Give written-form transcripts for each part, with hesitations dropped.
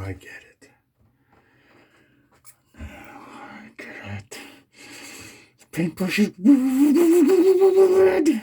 I get it. I get it. Paintbrush is red.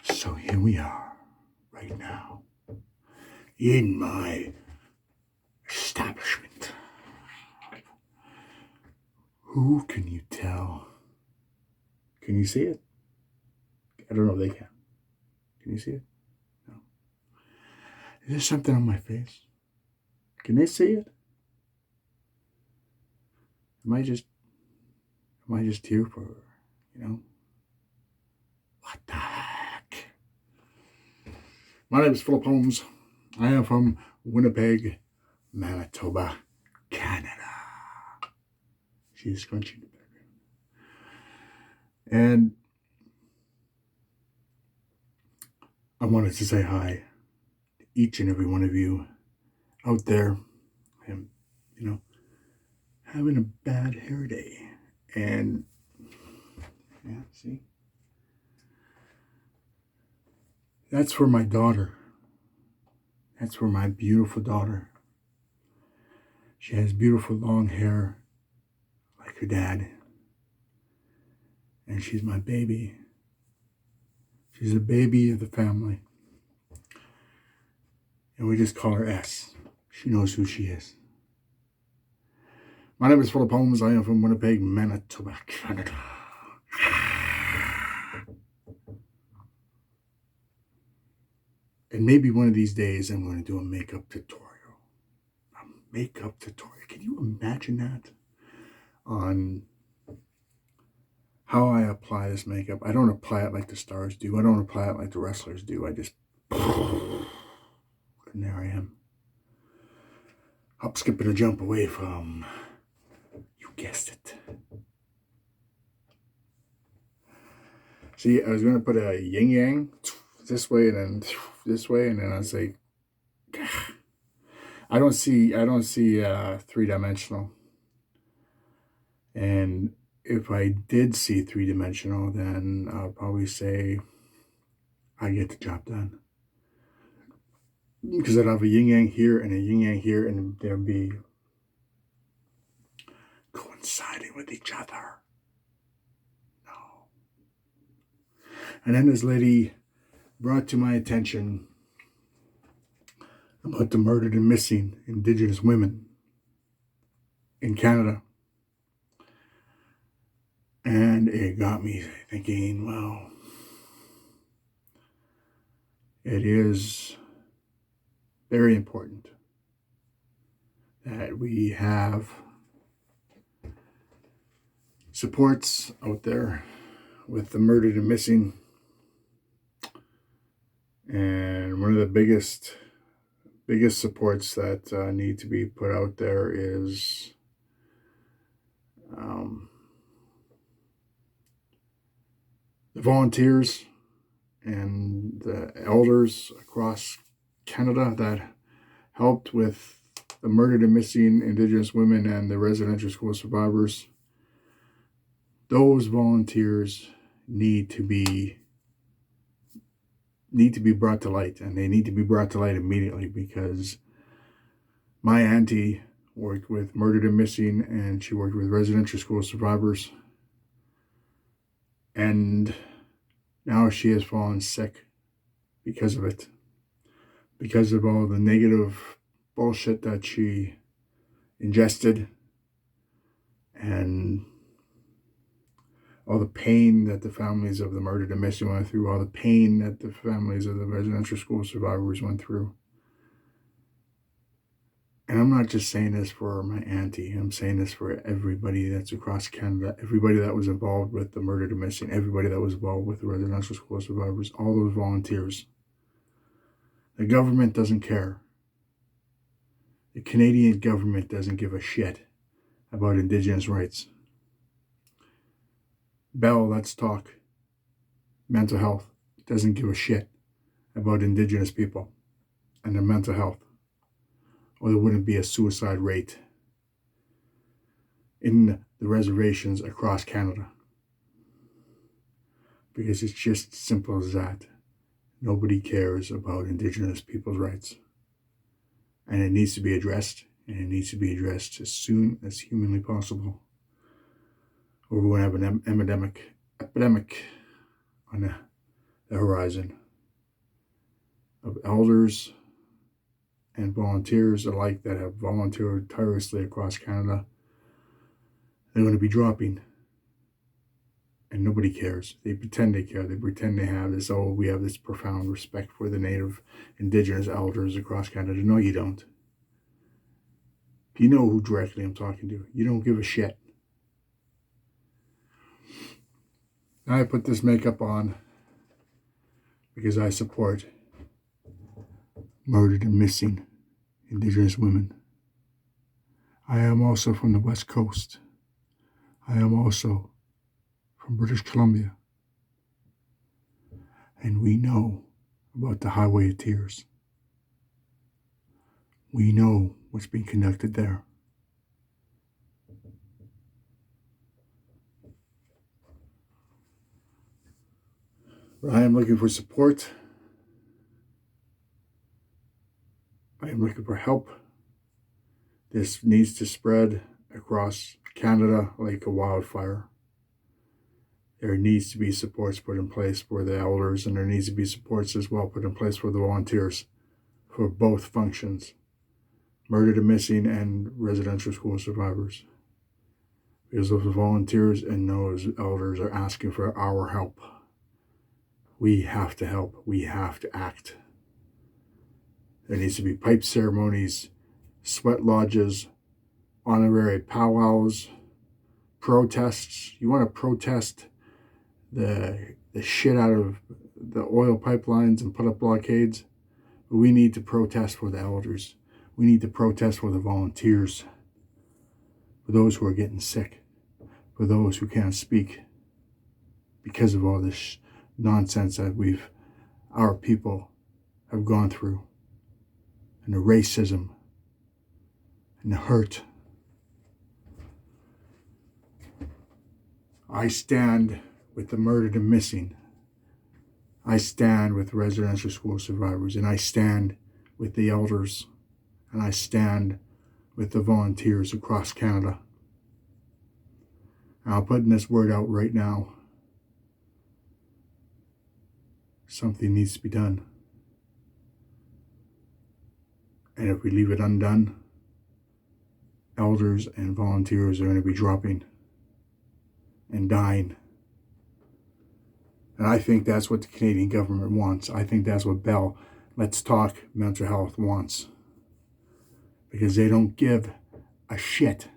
So here we are, right now, in my establishment. Who can you tell? Can you see it? I don't know if they can. Can you see it? No. Is there something on my face? Can they see it? Am I just here for, what the heck? My name is Philip Holmes. I am from Winnipeg, Manitoba, Canada. She's scrunchy in the background. And I wanted to say hi to each and every one of you out there and, having a bad hair day. And, yeah, see? That's for my daughter. That's for my beautiful daughter. She has beautiful long hair like her dad. And she's my baby. She's a baby of the family. And we just call her S. She knows who she is. My name is Philip Holmes. I am from Winnipeg, Manitoba, Canada. And maybe one of these days I'm going to do a makeup tutorial. A makeup tutorial. Can you imagine that? On how I apply this makeup. I don't apply it like the stars do. I don't apply it like the wrestlers do. I just... And there I am. Hop, skip, and a jump away from... You guessed it. See, I was going to put a yin-yang this way and then this way, and then I was like, I don't see three-dimensional. And if I did see three-dimensional, then I'll probably say I get the job done. Because I'd have a yin-yang here and a yin-yang here, and they'll be coinciding with each other. No. And then this lady brought to my attention about the murdered and missing Indigenous women in Canada. And it got me thinking, well, it is very important that we have supports out there with the murdered and missing. And one of the biggest supports that need to be put out there is the volunteers and the elders across Canada that helped with the murdered and missing Indigenous women and the residential school survivors. Those volunteers need to be brought to light, and they need to be brought to light immediately, because my auntie worked with murdered and missing, and she worked with residential school survivors, and now she has fallen sick because of it, because of all the negative bullshit that she ingested, and all the pain that the families of the murdered and missing went through, all the pain that the families of the residential school survivors went through. And I'm not just saying this for my auntie. I'm saying this for everybody that's across Canada, everybody that was involved with the murdered and missing, everybody that was involved with the residential school survivors, all those volunteers. The government doesn't care. The Canadian government doesn't give a shit about Indigenous rights. Bell, let's talk. Mental health doesn't give a shit about Indigenous people and their mental health, or there wouldn't be a suicide rate in the reservations across Canada. because it's just simple as that. Nobody cares about Indigenous people's rights. And it needs to be addressed, and it needs to be addressed as soon as humanly possible. Or we're going to have an epidemic on the horizon of elders and volunteers alike that have volunteered tirelessly across Canada. They're going to be dropping, and nobody cares. They pretend they care. They pretend they have this, oh, we have this profound respect for the Native Indigenous elders across Canada. No, you don't. You know who directly I'm talking to. You don't give a shit. Now I put this makeup on because I support murdered and missing Indigenous women. I am also from the West Coast. I am also from British Columbia. And we know about the Highway of Tears. We know what's being conducted there. But I am looking for support. I am looking for help. This needs to spread across Canada like a wildfire. There needs to be supports put in place for the elders, and there needs to be supports as well put in place for the volunteers for both functions, murdered and missing and residential school survivors. Because those volunteers and those elders are asking for our help. We have to help. We have to act. There needs to be pipe ceremonies, sweat lodges, honorary powwows, protests. You want to protest the shit out of the oil pipelines and put up blockades? We need to protest for the elders. We need to protest for the volunteers, for those who are getting sick, for those who can't speak because of all this nonsense that our people have gone through, and the racism and the hurt. I stand with the murdered and missing. I stand with residential school survivors, and I stand with the elders, and I stand with the volunteers across Canada. And I'm putting this word out right now. Something needs to be done. And if we leave it undone, elders and volunteers are going to be dropping and dying. And I think that's what the Canadian government wants. I think that's what Bell, Let's Talk Mental Health wants. Because they don't give a shit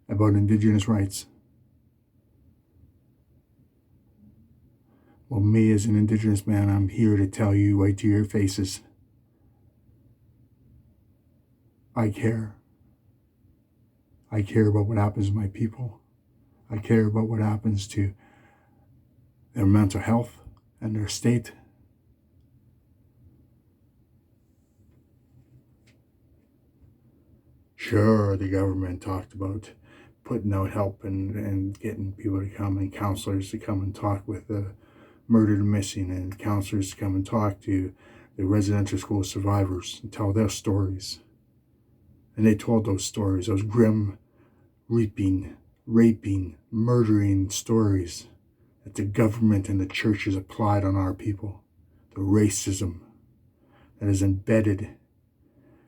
about Indigenous rights. Well, me as an Indigenous man, I'm here to tell you right to your faces. I care. I care about what happens to my people. I care about what happens to their mental health and their state. Sure, the government talked about putting out help and getting people to come and counselors to come and talk with the murdered and missing, and counselors to come and talk to the residential school survivors and tell their stories. And they told those stories, those grim, raping, murdering stories that the government and the churches applied on our people. The racism that is embedded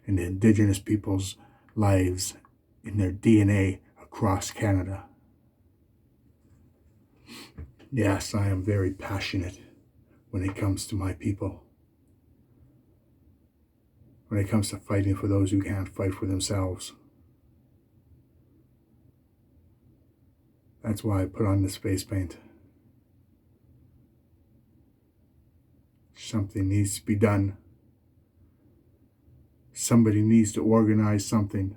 in the Indigenous people's lives, in their DNA across Canada. Yes, I am very passionate when it comes to my people. When it comes to fighting for those who can't fight for themselves. That's why I put on this face paint. Something needs to be done. Somebody needs to organize something.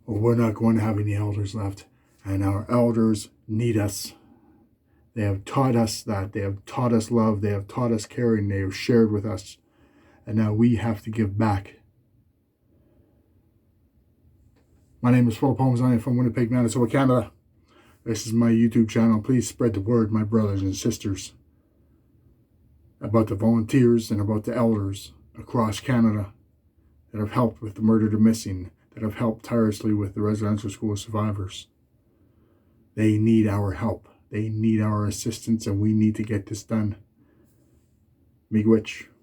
Or we're not going to have any elders left. And our elders need us. They have taught us that. They have taught us love. They have taught us caring. They have shared with us. And now we have to give back. My name is Philip Holmes. I am from Winnipeg, Manitoba, Canada. This is my YouTube channel. Please spread the word, my brothers and sisters, about the volunteers and about the elders across Canada that have helped with the murdered and missing, that have helped tirelessly with the residential school survivors. They need our help. They need our assistance, and we need to get this done. M.M.I.W.